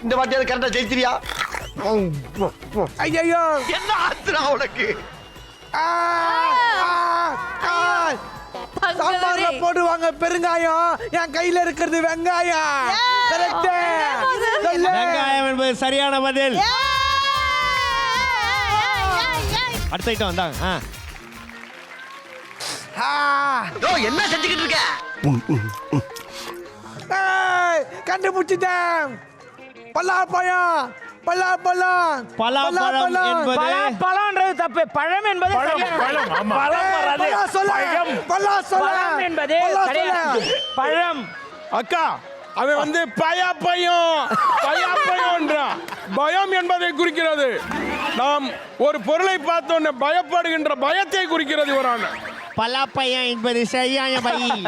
இந்த வாட்டியாவது கரெக்டா ஜெயிச்சிரியா? ஐயோ என்ன ஆத்துறா உனக்கு? சாம்பார்ல போடுவாங்க பெருங்காயம், என் கையில இருக்கிறது வெங்காயம். கரெக்ட். வெங்காயம் என்பது சரியான பதில். அடுத்த ஐட்டம் வந்தாங்க. என்ன செஞ்சுக்கிட்டு இருக்க? கண்டுபிடிச்சிட்டேன். பலாப்பழம். பலாப்பழம். பலாப்பழம் என்பது பழம்ன்றது தப்பு. பழம் என்பது பழம் என்பது பழம். அக்கா அவன் வந்து பயம் பயம் என்பதை குறிக்கிறது. நாம் ஒரு பொருளை பார்த்தோன்னே பயப்படுகின்ற பயத்தை குறிக்கிறது. ஒரு பலாப்பழம் என்பது சரியான பதில்.